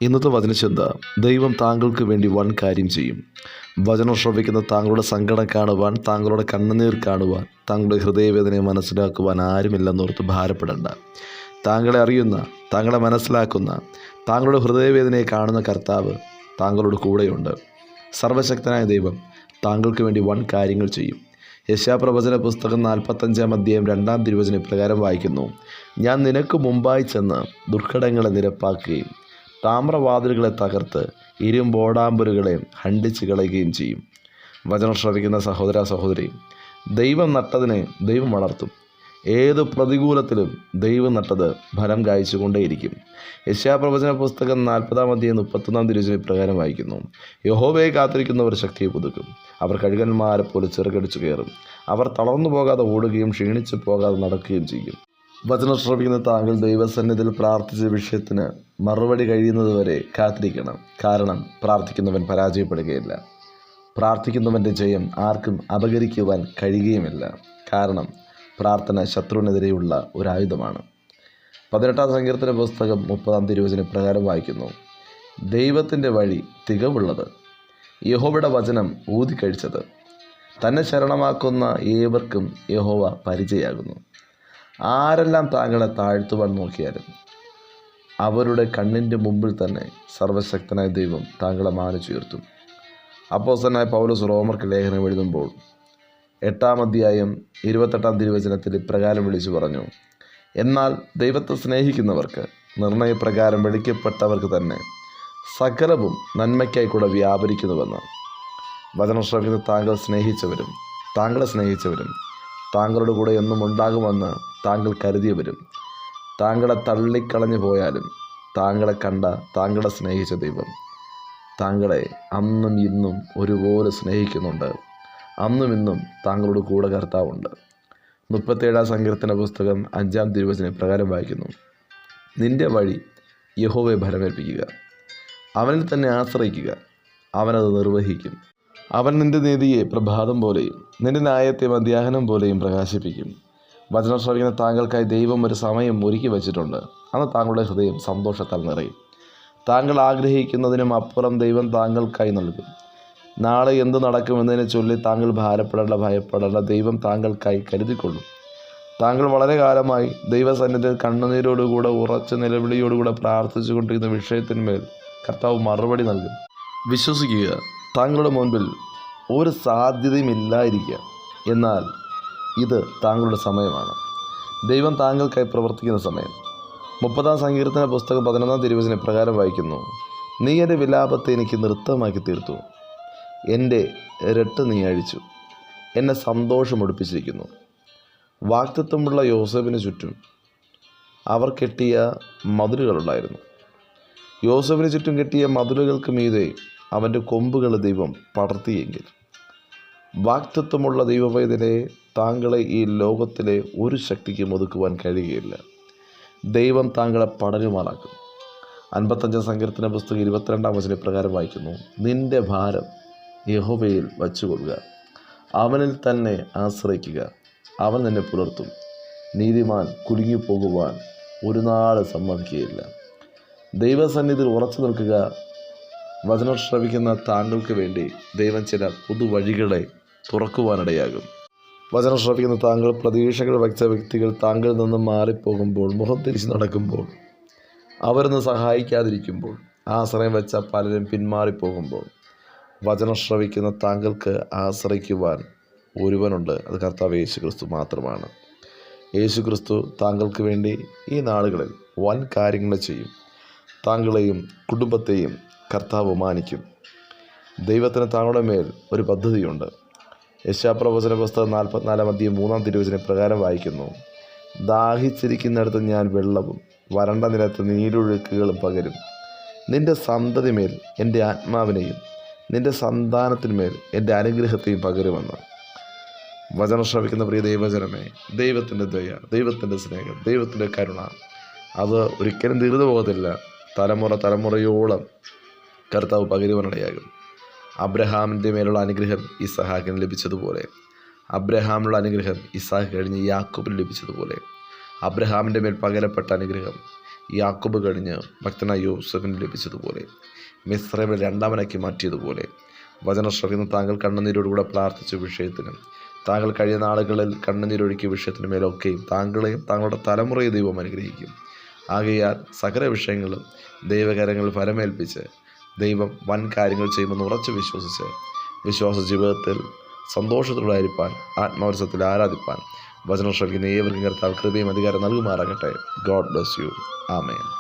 ഇന്നത്തെ വചനചിന്ത: ദൈവം താങ്കൾക്ക് വേണ്ടി വൻ കാര്യം ചെയ്യും. വചനം ശ്രവിക്കുന്ന താങ്കളുടെ സങ്കടം കാണുവാൻ, താങ്കളുടെ കണ്ണുനീർ കാണുവാൻ, താങ്കളുടെ ഹൃദയവേദനയെ മനസ്സിലാക്കുവാൻ ആരുമില്ലെന്നോർത്ത് ഭാരപ്പെടേണ്ട. താങ്കളെ അറിയുന്ന, താങ്കളെ മനസ്സിലാക്കുന്ന, താങ്കളുടെ ഹൃദയവേദനയെ കാണുന്ന കർത്താവ് താങ്കളുടെ കൂടെയുണ്ട്. സർവശക്തനായ ദൈവം താങ്കൾക്ക് വേണ്ടി വൻ കാര്യങ്ങൾ ചെയ്യും. യെശയ്യാപ്രവചന പുസ്തകം 45-ാം അധ്യായം 2-ാം തിരുവചനം ഇപ്രകാരം വായിക്കുന്നു: ഞാൻ നിനക്ക് മുമ്പായി ചെന്ന് ദുർഘടങ്ങളെ നിരപ്പാക്കുകയും താമ്രവാതിലുകളെ തകർത്ത് ഇരുമ്പോടാമ്പലുകളെ ഖണ്ഡിച്ച് കളയുകയും ചെയ്യും. വചനം ശ്രവിക്കുന്ന സഹോദര സഹോദരി, ദൈവം നട്ടതിനെ ദൈവം വളർത്തും. ഏത് പ്രതികൂലത്തിലും ദൈവം നട്ടത് ഫലം കായ്ച്ചുകൊണ്ടേയിരിക്കും. യെശയ്യാപ്രവചന പുസ്തകം 40-ാം അധ്യായം 31-ാം തിരുവചനം ഇപ്രകാരം വായിക്കുന്നു: യഹോവയെ കാത്തിരിക്കുന്നവർ ശക്തിയെ പുതുക്കും. അവർ കഴുകന്മാരെ പോലെ ചിറകടിച്ചു കയറും. അവർ തളർന്നു പോകാതെ ഓടുകയും ക്ഷീണിച്ചു പോകാതെ നടക്കുകയും ചെയ്യും. വചനം ശ്രവിക്കുന്ന താങ്കൾ ദൈവസന്നിധിയിൽ പ്രാർത്ഥിച്ച വിഷയത്തിന് മറുപടി കഴിയുന്നതുവരെ കാത്തിരിക്കണം. കാരണം പ്രാർത്ഥിക്കുന്നവൻ പരാജയപ്പെടുകയില്ല. പ്രാർത്ഥിക്കുന്നവൻ്റെ ജയം ആർക്കും അപഹരിക്കുവാൻ കഴിയുകയുമില്ല. കാരണം പ്രാർത്ഥന ശത്രുവിനെതിരെയുള്ള ഒരു ആയുധമാണ്. 18-ാം സങ്കീർത്തന പുസ്തകം 30-ാം തിരുവചനം പ്രകാരം വായിക്കുന്നു: ദൈവത്തിൻ്റെ വഴി തികവുള്ളത്, യഹോവയുടെ വചനം ഊതിക്കഴിച്ചത്. തന്നെ ശരണമാക്കുന്ന ഏവർക്കും യഹോവ പരിചയമാകുന്നു. ആരെല്ലാം താങ്കളെ താഴ്ത്തുവാൻ നോക്കിയാലും അവരുടെ കണ്ണിൻ്റെ മുമ്പിൽ തന്നെ സർവശക്തനായ ദൈവം താങ്കളെ മാനിച്ചുയർത്തും. അപ്പോസ്തലനായ പൗലോസ് റോമർക്ക് ലേഖനം എഴുതുമ്പോൾ 8-ാം അധ്യായം 28-ാം തിരുവചനത്തിൽ ഇപ്രകാരം വിളിച്ചു പറഞ്ഞു: എന്നാൽ ദൈവത്തെ സ്നേഹിക്കുന്നവർക്ക്, നിർണയപ്രകാരം വിളിക്കപ്പെട്ടവർക്ക് തന്നെ സകലവും നന്മയ്ക്കായി കൂടെ വ്യാപരിക്കുന്നുവെന്ന്. വചനം ശ്രവിക്കുന്ന താങ്കളെ സ്നേഹിച്ചവരും താങ്കളുടെ കൂടെ എന്നും ഉണ്ടാകുമെന്ന് താങ്കൾ കരുതിയവരും, താങ്കളെ തള്ളിക്കളഞ്ഞു പോയാലും താങ്കളെ കണ്ട, താങ്കളെ സ്നേഹിച്ച ദൈവം താങ്കളെ അന്നും ഇന്നും ഒരുപോലെ സ്നേഹിക്കുന്നുണ്ട്. അന്നും ഇന്നും താങ്കളുടെ കൂടെ കർത്താവുണ്ട്. 37-ാം സങ്കീർത്തന പുസ്തകം 5-ാം തിരുവചനം പ്രകാരം വായിക്കുന്നു: നിന്റെ വഴി യഹോവയെ ഭരമേൽപ്പിക്കുക, അവനിൽ തന്നെ ആശ്രയിക്കുക, അവനത് നിർവഹിക്കും. അവൻ നിന്റെ നീതിയെ പ്രഭാതം പോലെയും നിന്റെ ന്യായത്തെ മധ്യാഹ്നം പോലെയും പ്രകാശിപ്പിക്കും. വചനം ശ്രവിക്കുന്ന താങ്കൾക്കായി ദൈവം ഒരു സമയം ഒരുക്കി വച്ചിട്ടുണ്ട്. അന്ന് താങ്കളുടെ ഹൃദയം സന്തോഷത്താൽ നിറയും. താങ്കൾ ആഗ്രഹിക്കുന്നതിനും അപ്പുറം ദൈവം താങ്കൾക്കായി നൽകും. നാളെ എന്ത് നടക്കുമെന്നതിനെ ചൊല്ലി താങ്കൾ ഭയപ്പെടേണ്ട. ദൈവം താങ്കൾക്കായി കരുതിക്കൊള്ളും. താങ്കൾ വളരെ കാലമായി ദൈവസന്നിധിയിൽ കണ്ണുനീരോടുകൂടെ ഉറച്ച നിലവിളിയോടുകൂടെ പ്രാർത്ഥിച്ചു കൊണ്ടിരിക്കുന്ന വിഷയത്തിന്മേൽ കർത്താവ് മറുപടി നൽകും. വിശ്വസിക്കുക, താങ്കളുടെ മുൻപിൽ ഒരു സാധ്യതയും ഇല്ലായിരിക്കാം. എന്നാൽ ഇത് താങ്കളുടെ സമയമാണ്. ദൈവം താങ്കൾക്കായി പ്രവർത്തിക്കുന്ന സമയം. 30-ാം സങ്കീർത്തന പുസ്തകം 11-ാം തിരുവചനം പ്രകാരം വായിക്കുന്നു: നീ എൻ്റെ വിലാപത്തെ എനിക്ക് നൃത്തമാക്കി തീർത്തു, എൻ്റെ രട്ട് നീ അഴിച്ചു, എന്നെ സന്തോഷമൊടുപ്പിച്ചിരിക്കുന്നു. വാഗ്ദത്തമുള്ള യോസേഫിന് ചുറ്റും അവർ കെട്ടിയ മതിലുകളുണ്ടായിരുന്നു. യോസേഫിന് ചുറ്റും കെട്ടിയ മതിലുകൾക്ക് മീതെ അവൻ്റെ കൊമ്പുകൾ ദൈവം പടർത്തിയെങ്കിൽ, വാഗ്ദത്തമുള്ള ദൈവവേദനെ താങ്കളെ ഈ ലോകത്തിലെ ഒരു ശക്തിക്കും ഒതുക്കുവാൻ കഴിയുകയില്ല. ദൈവം താങ്കളെ പടരുമാറാക്കും. 55-ാം സങ്കീർത്തന പുസ്തകം 22-ാം വചനം പ്രകാരം വായിക്കുന്നു: നിന്റെ ഭാരം യഹോവയിൽ വച്ചുകൊള്ളുക, അവനിൽ തന്നെ ആശ്രയിക്കുക, അവൻ നിന്നെ പുലർത്തും. നീതിമാൻ കുലുങ്ങിപ്പോകുവാൻ ഒരു നാൾ സമ്മതിക്കുകയില്ല. ദൈവസന്നിധിയിൽ ഉറച്ചു നിൽക്കുക. വചനം ശ്രവിക്കുന്ന താങ്കൾക്ക് വേണ്ടി ദൈവം ചില പുതുവഴികളെ തുറക്കുവാനിടയാകും. വചനം ശ്രവിക്കുന്ന താങ്കൾ പ്രതീക്ഷകൾ വച്ച വ്യക്തികൾ താങ്കളിൽ നിന്ന് മാറിപ്പോകുമ്പോൾ, മുഖം തിരിച്ച് നടക്കുമ്പോൾ, അവരൊന്ന് സഹായിക്കാതിരിക്കുമ്പോൾ, ആശ്രയം വെച്ച പലരും പിന്മാറിപ്പോകുമ്പോൾ, വചനം ശ്രവിക്കുന്ന താങ്കൾക്ക് ആശ്രയിക്കുവാൻ ഒരുവനുണ്ട്. അത് കർത്താവ് യേശുക്രിസ്തു മാത്രമാണ്. യേശുക്രിസ്തു താങ്കൾക്ക് വേണ്ടി ഈ നാളുകളിൽ വൻ കാര്യങ്ങൾ ചെയ്യും. താങ്കളെയും കുടുംബത്തെയും കർത്താവ് മാനിക്കും. ദൈവത്തിന് താങ്കളുടെ മേൽ ഒരു പദ്ധതിയുണ്ട്. യെശയ്യാപ്രവചന പുസ്തകം 44-ാം അധ്യായം 3-ാം തിരുവചനം പ്രകാരം വായിക്കുന്നു: ദാഹിച്ചിരിക്കുന്നിടത്ത് ഞാൻ വെള്ളവും വരണ്ട നിലത്ത് നീരൊഴുക്കുകളും പകരും. നിന്റെ സന്തതിമേൽ എൻ്റെ ആത്മാവിനെയും നിന്റെ സന്താനത്തിന്മേൽ എൻ്റെ അനുഗ്രഹത്തെയും പകരുമെന്ന്. വചനം ശ്രവിക്കുന്ന പ്രിയ ദൈവജനമേ, ദൈവത്തിൻ്റെ ദയ, ദൈവത്തിൻ്റെ സ്നേഹം, ദൈവത്തിൻ്റെ കരുണ അത് ഒരിക്കലും തീർന്നു പോകത്തില്ല. തലമുറയോളം കർത്താവ് പകരുവാനിടയാകും. അബ്രഹാമിൻ്റെ മേലുള്ള അനുഗ്രഹം ഇസഹാക്കിന് ലഭിച്ചതുപോലെ, അബ്രഹാമിനുള്ള അനുഗ്രഹം ഇസാക്ക് കഴിഞ്ഞ് യാക്കോബിന് ലഭിച്ചതുപോലെ, അബ്രഹാമിൻ്റെ മേൽ പകരപ്പെട്ട അനുഗ്രഹം യാക്കോബ് കഴിഞ്ഞ് ഭക്തനായ യോസേഫിന് ലഭിച്ചതുപോലെ, മിസ്രൈമിനെ രണ്ടാമനാക്കി മാറ്റിയതുപോലെ, വചനം ശ്രവിക്കുന്ന താങ്കൾ കണ്ണുനീരോടുകൂടെ പ്രാർത്ഥിച്ച വിഷയത്തിനും താങ്കൾ കഴിഞ്ഞ നാളുകളിൽ കണ്ണുനീരൊഴുക്കിയ വിഷയത്തിനു മേലൊക്കെയും താങ്കളെയും താങ്കളുടെ തലമുറയെ ദൈവം അനുഗ്രഹിക്കും. ആകയാൽ സകല വിഷയങ്ങളും ദൈവകരങ്ങളിൽ ഫലമേൽപ്പിച്ച് ദൈവം വൻ കാര്യങ്ങൾ ചെയ്യുമെന്ന് ഉറച്ചു വിശ്വസിച്ച് വിശ്വാസ ജീവിതത്തിൽ സന്തോഷത്തോടായിരിക്കാൻ, ആത്മാവസത്തിൽ ആരാധിപ്പാൻ വചനം ശ്രവിക്കുന്ന ഏവർക്കും കർത്താവ് കൃപയും അധികാരം നൽകുമാറാകട്ടെ. God bless you. ആമേൻ.